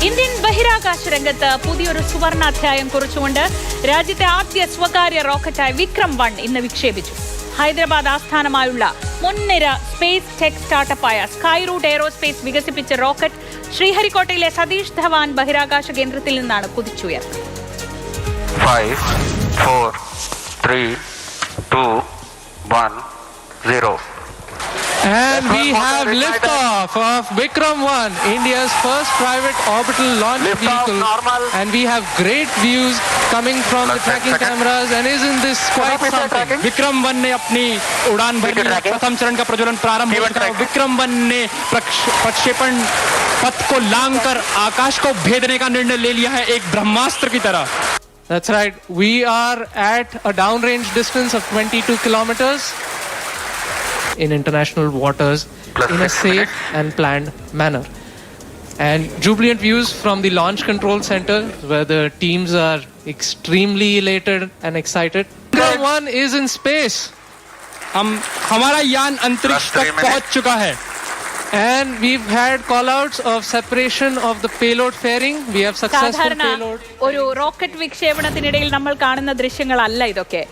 Indian ബഹിരാകാശ രംഗത്ത് പുതിയൊരു സുവർണാധ്യായം കുറിച്ചുകൊണ്ട് രാജ്യത്തെ ആദ്യ സ്വകാര്യ റോക്കറ്റായ വിക്രം-1 ഇന്ന് വിക്ഷേപിച്ചു. ഹൈദരാബാദ് ആസ്ഥാനമായുള്ള മുൻനിര സ്പേസ് ടെക് സ്റ്റാർട്ടപ്പായ സ്കൈറൂട്ട് എയ്റോസ്പേസ് വികസിപ്പിച്ച റോക്കറ്റ് ശ്രീഹരിക്കോട്ടയിലെ സതീഷ് ധവാൻ ബഹിരാകാശ കേന്ദ്രത്തിൽ നിന്നാണ് കുതിച്ചുയർന്നത്. 5, 4, 3, 2, 1, 0. And we have liftoff of Vikram-1, India's first private orbital launch vehicle. And we have great views coming from the tracking cameras. And isn't this quite something? Vikram-1 ने अपनी उड़ान भरी, प्रथम चरण का प्रज्वलन प्रारंभ हो चुका है. Vikram-1 ने प्रक्षेपण पथ को लांघकर आकाश को भेदने का निर्णय ले लिया है, एक ब्रह्मास्त्र की तरह. That's right. We are at a downrange distance of 22 kilometers in international waters in a safe and planned manner. And jubilant views from the launch control center where the teams are extremely elated and excited. Vikram-1 is in space. हमारा यान अंतरिक्ष तक पहुंच चुका है. And we've had call-outs of separation of the payload fairing. We have successful payload. ഒരു rocket വിക്ഷേപണത്തിനിടയിൽ നമ്മൾ കാണുന്ന ദൃശ്യങ്ങളല്ല ഇതൊക്കെ.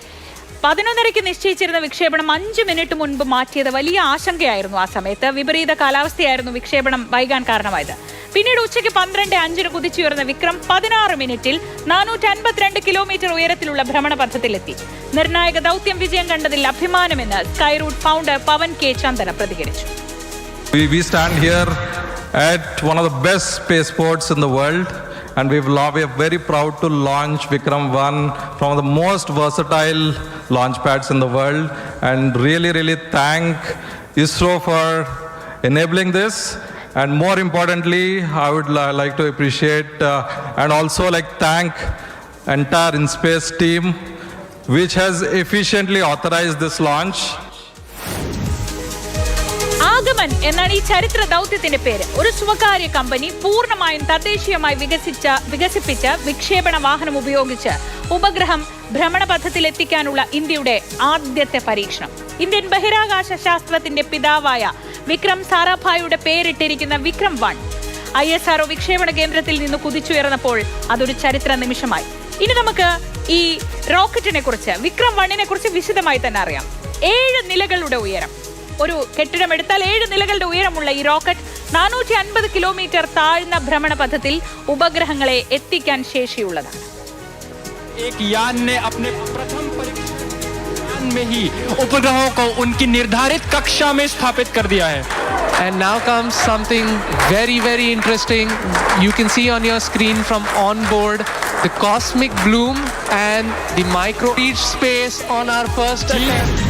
11:30 നിശ്ചയിച്ചിരുന്ന വിക്ഷേപണം 5 മിനിറ്റ് മുൻപ് മാറ്റിയത് വലിയ ആശങ്കയായിരുന്നു. ആ സമയത്ത് വിപരീത കാലാവസ്ഥയായിരുന്നു വിക്ഷേപണം വൈകാൻ കാരണമായത്. പിന്നീട് ഉച്ചയ്ക്ക് 12:05 കുതിച്ചുയർന്ന വിക്രം 16 മിനിറ്റിൽ 452 കിലോമീറ്റർ ഉയരത്തിലുള്ള ഭ്രമണപഥത്തിലെത്തി. നിർണായക ദൗത്യം വിജയം കണ്ടതിൽ അഭിമാനമെന്ന് സ്കൈറൂട്ട് ഫൗണ്ടർ പവൻ കെ ചന്ദന പ്രതികരിച്ചു. We stand here at one of the best spaceports in the world, and we are very proud to launch Vikram-1 from the most versatile launch pads in the world, and really thank ISRO for enabling this. And more importantly, I would like to appreciate and also thank entire InSpace team which has efficiently authorized this launch. Aagaman എന്നാണ് ഈ ചരിത്ര ദൗത്യത്തിന്റെ പേര്. ഒരു സ്വകാര്യ company പൂർണ്ണമായും തദ്ദേശീയമായി വികസിപ്പിച്ച വിക്ഷേപണ വാഹനം ഉപയോഗിച്ച് ഉപഗ്രഹം ഭ്രമണപഥത്തിലെത്തിക്കാനുള്ള ഇന്ത്യയുടെ ആദ്യത്തെ പരീക്ഷണം. ഇന്ത്യൻ ബഹിരാകാശ ശാസ്ത്രത്തിന്റെ പിതാവായ വിക്രം സാരാഭായിയുടെ പേരിട്ടിരിക്കുന്ന വിക്രം-1 ISRO വിക്ഷേപണ കേന്ദ്രത്തിൽ നിന്ന് കുതിച്ചുയർന്നപ്പോൾ അതൊരു ചരിത്ര നിമിഷമായി. ഇനി നമുക്ക് ഈ റോക്കറ്റിനെ കുറിച്ച്, വിക്രം-1നെ കുറിച്ച് വിശദമായി തന്നെ അറിയാം. 7 നിലകളുടെ ഉയരം, ഒരു കെട്ടിടം എടുത്താൽ 7 നിലകളുടെ ഉയരമുള്ള ഈ റോക്കറ്റ് 450 കിലോമീറ്റർ താഴ്ന്ന ഭ്രമണപഥത്തിൽ ഉപഗ്രഹങ്ങളെ എത്തിക്കാൻ ശേഷിയുള്ളതാണ്. एक यान ने अपने प्रथम परीक्षण में ही उपग्रहों को उनकी निर्धारित कक्षा में स्थापित कर दिया है. And now comes something very interesting. You can see on your screen from on board the cosmic bloom and the micro reach space on our first attempt.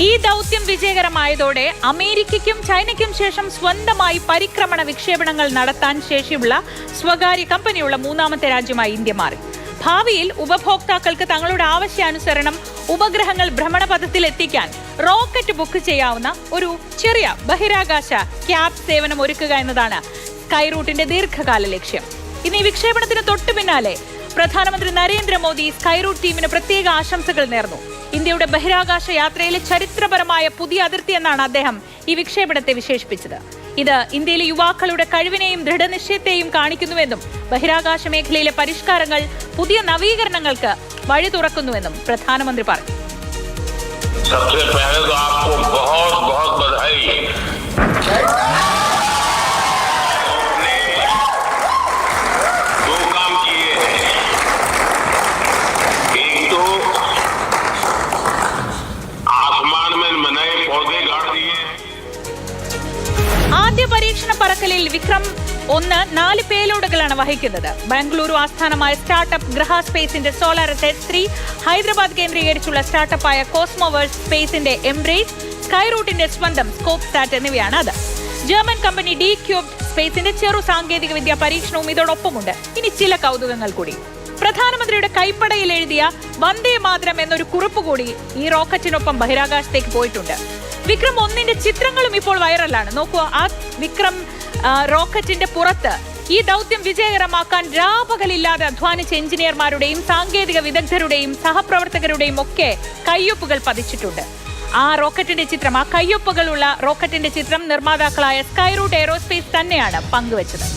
ഈ ദൗത്യം വിജയകരമായതോടെ അമേരിക്കയ്ക്കും ചൈനയ്ക്കും ശേഷം സ്വന്തമായി പരിക്രമണ വിക്ഷേപണങ്ങൾ നടത്താൻ ശേഷിയുള്ള സ്വകാര്യ കമ്പനിയുള്ള 3ാമത്തെ രാജ്യമായി ഇന്ത്യ മാറി. ഭാവിയിൽ ഉപഭോക്താക്കൾക്ക് തങ്ങളുടെ ആവശ്യാനുസരണം ഉപഗ്രഹങ്ങൾ ഭ്രമണപഥത്തിൽ എത്തിക്കാൻ റോക്കറ്റ് ബുക്ക് ചെയ്യാവുന്ന ഒരു ചെറിയ ബഹിരാകാശ ക്യാബ് സേവനം ഒരുക്കുക എന്നതാണ് സ്കൈറൂട്ടിന്റെ ദീർഘകാല ലക്ഷ്യം. ഇന്ന് ഈ വിക്ഷേപണത്തിന് തൊട്ടു പിന്നാലെ പ്രധാനമന്ത്രി നരേന്ദ്രമോദി സ്കൈറൂട്ട് ടീമിന് പ്രത്യേക ആശംസകൾ നേർന്നു. ഇന്ത്യയുടെ ബഹിരാകാശ യാത്രയിലെ ചരിത്രപരമായ പുതിയ അതിർത്തി എന്നാണ് അദ്ദേഹം ഈ വിക്ഷേപണത്തെ വിശേഷിപ്പിച്ചത്. ഇത് ഇന്ത്യയിലെ യുവാക്കളുടെ കഴിവിനെയും ദൃഢനിശ്ചയത്തെയും കാണിക്കുന്നുവെന്നും ബഹിരാകാശ മേഖലയിലെ പരിഷ്കാരങ്ങൾ പുതിയ നവീകരണങ്ങൾക്ക് വഴി തുറക്കുന്നുവെന്നും പ്രധാനമന്ത്രി പറഞ്ഞു. ആദ്യ പരീക്ഷണ പറക്കലിൽ വിക്രം-1 4 പേലോഡുകളാണ് വഹിക്കുന്നത്. ബാംഗ്ലൂരു ആസ്ഥാനമായ സ്റ്റാർട്ടപ്പ് ഗ്രഹ സ്പേസിന്റെ സോളാർ S3, ഹൈദരാബാദ് കേന്ദ്രീകരിച്ചുള്ള സ്റ്റാർട്ടപ്പായ കോസ്മോവേഴ്സ് സ്പേസിന്റെ എംബ്രേസ്, സ്കൈറൂട്ടിന്റെ സ്വന്തം സ്കോപ്പ് സാറ്റ് എന്നിവയാണ് അത്. ജർമ്മൻ കമ്പനി D-Cubed സ്പേസിന്റെ ചെറു സാങ്കേതിക വിദ്യ പരീക്ഷണവും ഇതോടൊപ്പമുണ്ട്. ഇനി ചില കൗതുകങ്ങൾ കൂടി. പ്രധാനമന്ത്രിയുടെ കൈപ്പടയിൽ എഴുതിയ വന്ദേ മാതരം എന്നൊരു കുറിപ്പ് കൂടി ഈ റോക്കറ്റിനൊപ്പം ബഹിരാകാശത്തേക്ക് പോയിട്ടുണ്ട്. വിക്രം-1ന്റെ ചിത്രങ്ങളും ഇപ്പോൾ വൈറലാണ്. നോക്കൂ, ആ വിക്രം റോക്കറ്റിന്റെ പുറത്ത് ഈ ദൗത്യം വിജയകരമാക്കാൻ രാപകലില്ലാതെ അധ്വാനിച്ച എഞ്ചിനീയർമാരുടെയും സാങ്കേതിക വിദഗ്ധരുടെയും സഹപ്രവർത്തകരുടെയും ഒക്കെ കയ്യൊപ്പുകൾ പതിച്ചിട്ടുണ്ട്. ആ റോക്കറ്റിന്റെ ചിത്രം, ആ കയ്യൊപ്പുകളുള്ള റോക്കറ്റിന്റെ ചിത്രം നിർമ്മാതാക്കളായ സ്കൈറൂട്ട് എയ്റോസ്പേസ് തന്നെയാണ് പങ്കുവച്ചത്.